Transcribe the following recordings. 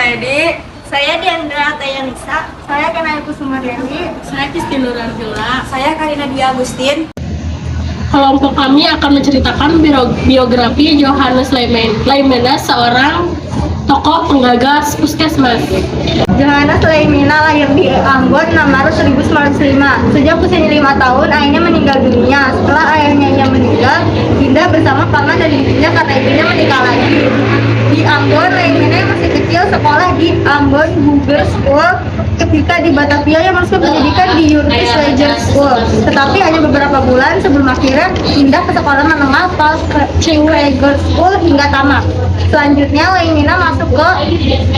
Junaidi. Saya Diandra Tayanisa. Saya Kenaiku Sumardewi. Saya Kristi Nurarjula. Saya Karina Dwi Agustin. Kelompok kami akan menceritakan biografi Johannes Leimena, seorang tokoh penggagas puskesmas. Johannes Leimena lahir di Ambon 6 Maret 1905. Sejak usianya 5 tahun, ayahnya meninggal dunia. Setelah ayahnya meninggal, pindah bersama paman dan ibunya karena ibunya menikah lagi. Di Ambon, Leimena masih kecil sekolah di Ambon Hooger School. Ketika di Batavia, yang masuk pendidikan di Urtis Leger School. Tetapi hanya beberapa bulan sebelum akhirnya pindah ke sekolah menengah Leger School hingga tamat. Selanjutnya, Leimena masuk ke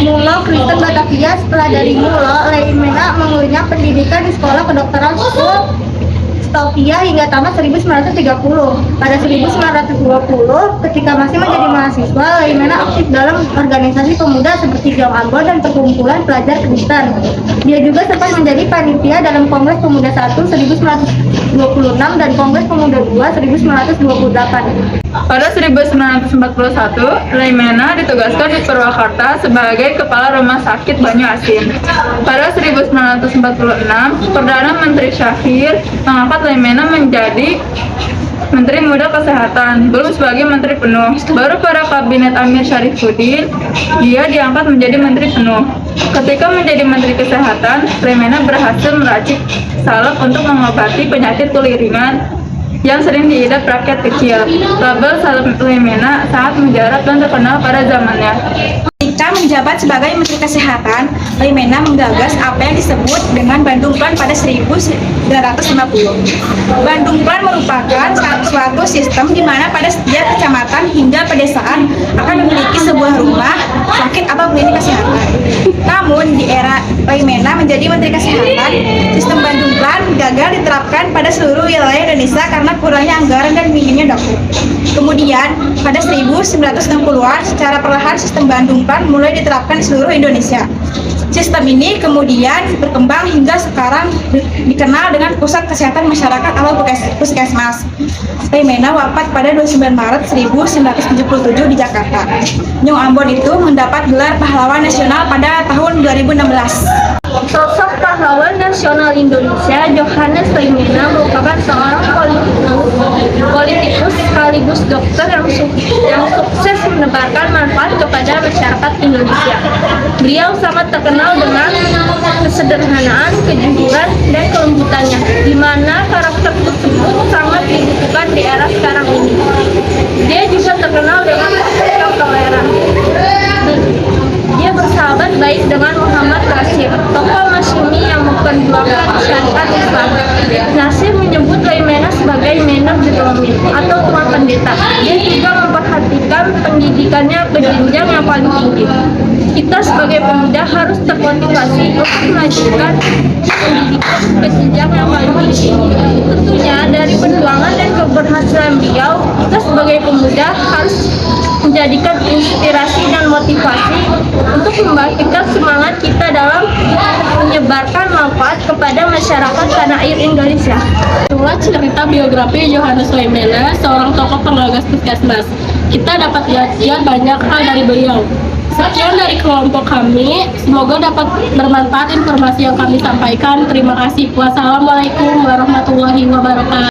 Mulo Kristen Batavia. Setelah dari Mulo, Leimena mengunyah pendidikan di sekolah kedokteran School Stovia hingga tamat 1930. Pada 1920, ketika masih menjadi mahasiswa, Leimena aktif dalam organisasi pemuda seperti Jong Ambon dan Perkumpulan Pelajar Kristen. Dia juga sempat menjadi panitia dalam Kongres Pemuda 1 1926 dan Kongres Pemuda 2 1928. Pada 1941, Leimena ditugaskan di Purwakarta sebagai Kepala Rumah Sakit Banyu Asin. Pada 1946, Perdana Menteri Syahir mengangkat Leimena menjadi Menteri Muda Kesehatan, belum sebagai Menteri Penuh. Baru pada Kabinet Amir Syarifuddin, dia diangkat menjadi Menteri Penuh. Ketika menjadi Menteri Kesehatan, Leimena berhasil meracik salep untuk mengobati penyakit kulit ringan yang sering diidap rakyat kecil. Label salep Leimena sangat mujarab dan terkenal pada zamannya. Ketika menjabat sebagai Menteri Kesehatan, Leimena menggagas apa yang disebut dengan Bandung Plan pada 1950. Bandung Plan merupakan suatu sistem di mana pada setiap kecamatan hingga pedesaan akan memiliki sebuah rumah sakit atau klinik kesehatan. Namun di era Leimena menjadi Menteri Kesehatan, sistem Bandung Plan gagal diterapkan pada seluruh wilayah Indonesia karena kurangnya anggaran dan minimnya dokter. Kemudian pada 1960-an secara perlahan sistem Bandung Plan mulai diterapkan di seluruh Indonesia. Sistem ini kemudian berkembang hingga sekarang dikenal dengan Pusat Kesehatan Masyarakat atau Puskesmas. Leimena wafat pada 29 Maret 1977 di Jakarta. Jong Ambon itu mendapat gelar pahlawan nasional pada tahun 2016. Sosok pahlawan nasional Indonesia Johannes Leimena merupakan seorang politikus sekaligus dokter yang sukses menebarkan manfaat kepada masyarakat Indonesia. Beliau sangat terkenal dengan kesederhanaan, kejujuran, dan kelembutannya, di mana karakter tersebut sangat dibutuhkan di era sekarang ini. Dia juga terkenal dengan sikap toleran. Dia bersahabat baik dengan Muhammad Nasir, tokoh Masyumi yang memperjuangkan syariat Islam. Nasir menyebut Leimena sebagai man of the Development atau tuan pendeta. Dia juga memperhatikan pendidikannya ke jenjang yang paling tinggi. Kita sebagai pemuda harus termotivasi untuk melanjutkan pendidikan ke jenjang yang paling tinggi. Tentunya dari perjuangan dan keberhasilan beliau, kita sebagai pemuda harus menjadikan inspirasi dan motivasi untuk membangkitkan semangat kita dalam menyebarkan manfaat kepada masyarakat tanah air Indonesia. Itulah cerita biografi Johannes Leimena, seorang tokoh penggagas puskesmas. Kita dapat belajar banyak hal dari beliau. Sekian dari kelompok kami, semoga dapat bermanfaat informasi yang kami sampaikan. Terima kasih. Wassalamualaikum warahmatullahi wabarakatuh.